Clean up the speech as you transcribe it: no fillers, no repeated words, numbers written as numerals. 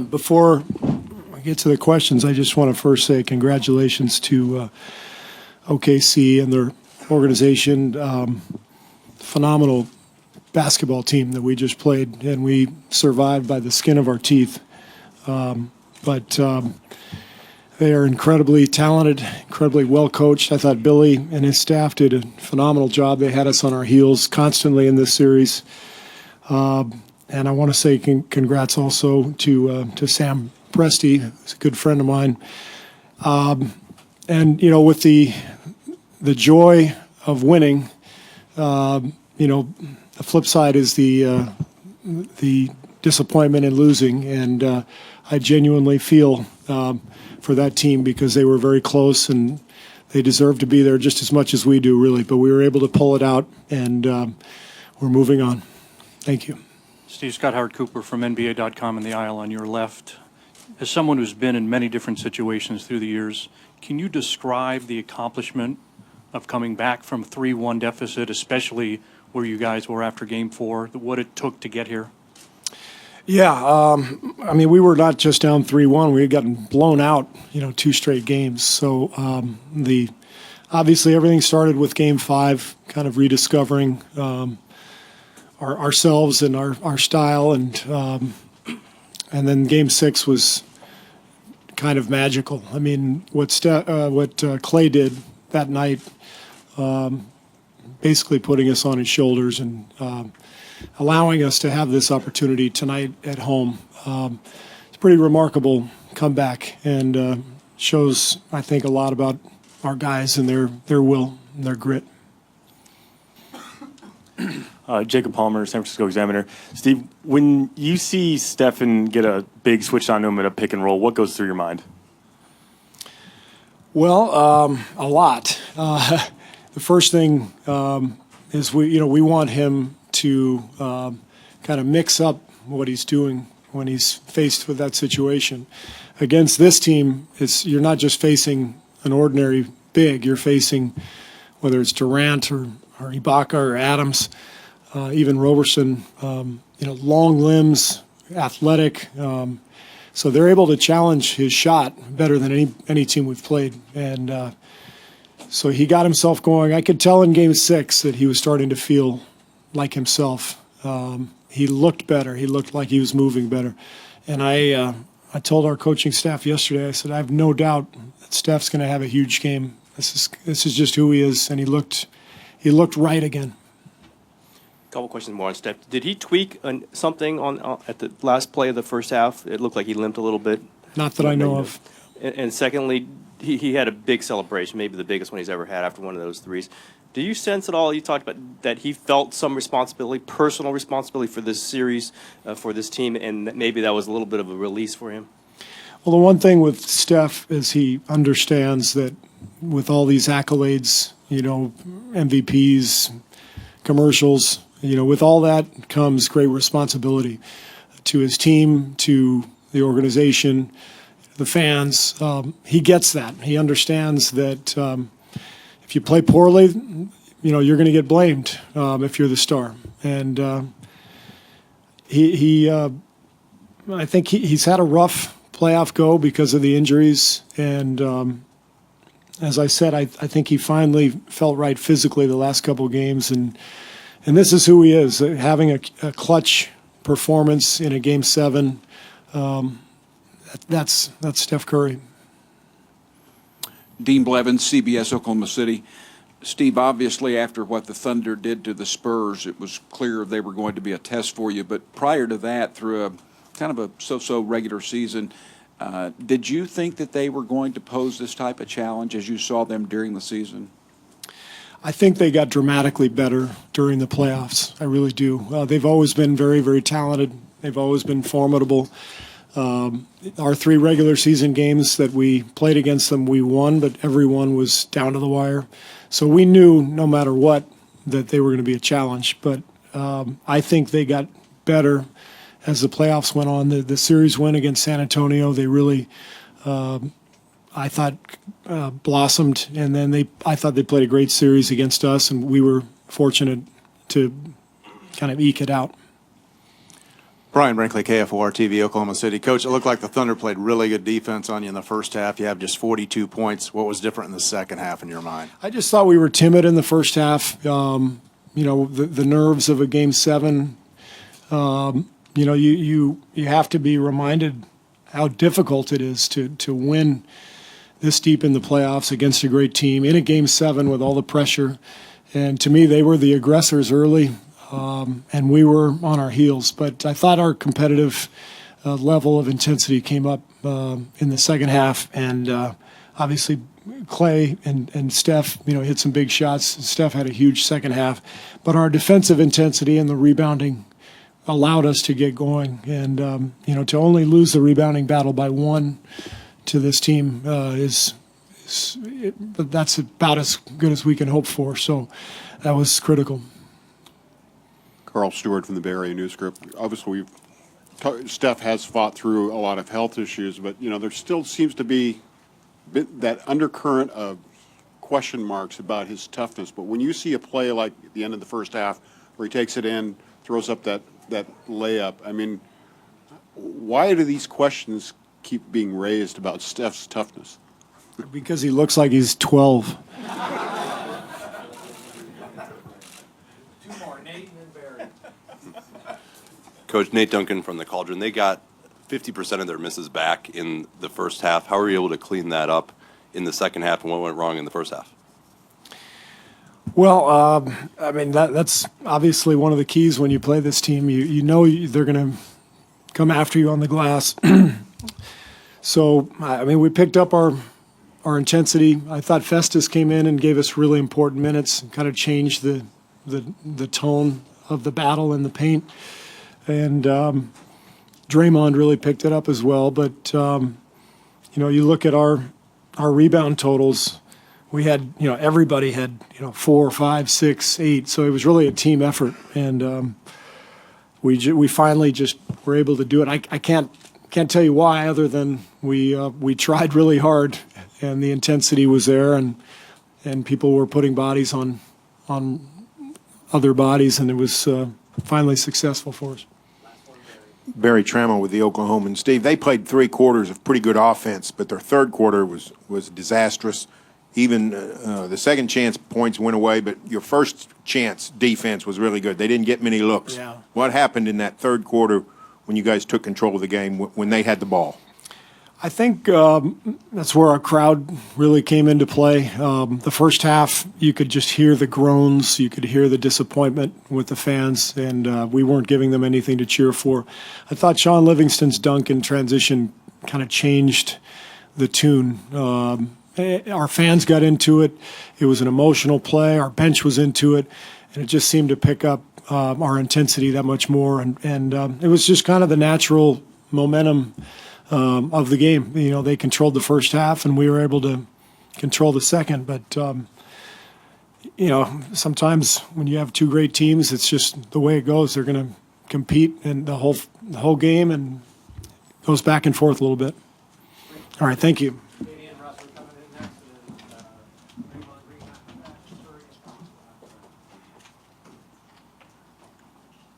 Before I get to the questions, I just want to first say congratulations to OKC and their organization. Phenomenal basketball team that we just played, and we survived by the skin of our teeth. But they are incredibly talented, incredibly well coached. I thought Billy and his staff did a phenomenal job. They had us on our heels constantly in this series. And I want to say congrats also to Sam Presti, who's a good friend of mine. And you know, with the joy of winning, you know, the flip side is the disappointment in losing. And I genuinely feel for that team because they were very close and they deserve to be there just as much as we do, really. But we were able to pull it out, and we're moving on. Thank you. Steve, Scott Howard Cooper from NBA.com in the aisle on your left. As someone who's been in many different situations through the years, can you describe the accomplishment of coming back from 3-1 deficit, especially where you guys were after Game 4, what it took to get here? Yeah, I mean, we were not just down 3-1. We had gotten blown out, you know, 2 straight games. So obviously everything started with Game 5, kind of rediscovering ourselves and our style, and then Game 6 was kind of magical. I mean, what Clay did that night, basically putting us on his shoulders and allowing us to have this opportunity tonight at home. It's a pretty remarkable comeback, and shows, I think, a lot about our guys and their will and their grit. Jacob Palmer, San Francisco Examiner. Steve, when you see Stephen get a big switch on to him at a pick and roll, what goes through your mind? Well, a lot. The first thing is we want him to kind of mix up what he's doing when he's faced with that situation. Against this team, you're not just facing an ordinary big. You're facing, whether it's Durant or Ibaka or Adams, even Roberson, long limbs, athletic. So they're able to challenge his shot better than any team we've played. And so he got himself going. I could tell in Game 6 that he was starting to feel like himself. He looked better. He looked like he was moving better. And I told our coaching staff yesterday, I said, I have no doubt that Steph's going to have a huge game. This is just who he is. And he looked right again. Couple questions more on Steph. Did he tweak something at the last play of the first half? It looked like he limped a little bit. Not that I know of. And secondly, he had a big celebration, maybe the biggest one he's ever had after one of those threes. Do you sense at all, you talked about that he felt some responsibility, personal responsibility for this series, for this team, and that maybe that was a little bit of a release for him? Well, the one thing with Steph is he understands that with all these accolades, MVPs, commercials, with all that comes great responsibility to his team, to the organization, the fans. He gets that. He understands that if you play poorly, you're going to get blamed if you're the star. And I think he's had a rough playoff go because of the injuries. And as I said, I think he finally felt right physically the last couple of games. And this is who he is, having a clutch performance in a Game 7. That's Steph Curry. Dean Blevins, CBS Oklahoma City. Steve, obviously after what the Thunder did to the Spurs, it was clear they were going to be a test for you. But prior to that, through a kind of a so-so regular season, did you think that they were going to pose this type of challenge as you saw them during the season? I think they got dramatically better during the playoffs. I really do. They've always been very, very talented. They've always been formidable. Our 3 regular season games that we played against them, we won, but every one was down to the wire. So we knew no matter what that they were going to be a challenge. But I think they got better as the playoffs went on. The series win against San Antonio, they really, I thought, blossomed. And then I thought they played a great series against us, and we were fortunate to kind of eke it out. Brian Brinkley, KFOR TV, Oklahoma City. Coach, it looked like the Thunder played really good defense on you in the first half. You have just 42 points. What was different in the second half in your mind? I just thought we were timid in the first half. The nerves of a Game 7. You have to be reminded how difficult it is to win this deep in the playoffs against a great team in a Game 7 with all the pressure. And to me, they were the aggressors early, and we were on our heels. But I thought our competitive level of intensity came up in the second half, and obviously Clay and Steph, hit some big shots. Steph had a huge second half, but our defensive intensity and the rebounding allowed us to get going. And to only lose the rebounding battle by 1 to this team that's about as good as we can hope for. So that was critical. Carl Stewart from the Bay Area News Group. Obviously, Steph has fought through a lot of health issues, but there still seems to be that undercurrent of question marks about his toughness. But when you see a play like at the end of the first half where he takes it in, throws up that layup, I mean, why do these questions keep being raised about Steph's toughness? Because he looks like he's 12. Coach, Nate Duncan from the Cauldron. They got 50% of their misses back in the first half. How were you able to clean that up in the second half, and what went wrong in the first half? Well, that's obviously one of the keys when you play this team. You know they're going to come after you on the glass. So, we picked up our intensity. I thought Festus came in and gave us really important minutes and kind of changed the tone of the battle in the paint. And Draymond really picked it up as well. But, you look at our rebound totals. We had, everybody had, 4, 5, 6, 8. So it was really a team effort. And we finally just were able to do it. I can't tell you why, other than we tried really hard, and the intensity was there, and people were putting bodies on other bodies, and it was finally successful for us. Barry Trammell with the Oklahomans. Steve, they played 3 quarters of pretty good offense, but their third quarter was disastrous. Even the second chance points went away, but your first chance defense was really good. They didn't get many looks. Yeah. What happened in that third quarter when you guys took control of the game when they had the ball? I think that's where our crowd really came into play. The first half, you could just hear the groans. You could hear the disappointment with the fans, and we weren't giving them anything to cheer for. I thought Sean Livingston's dunk in transition kind of changed the tune. Our fans got into it. It was an emotional play. Our bench was into it, and it just seemed to pick up our intensity that much more. And it was just kind of the natural momentum of the game. They controlled the first half, and we were able to control the second. But, sometimes when you have 2 great teams, it's just the way it goes. They're going to compete in the whole game, and goes back and forth a little bit. All right, thank you.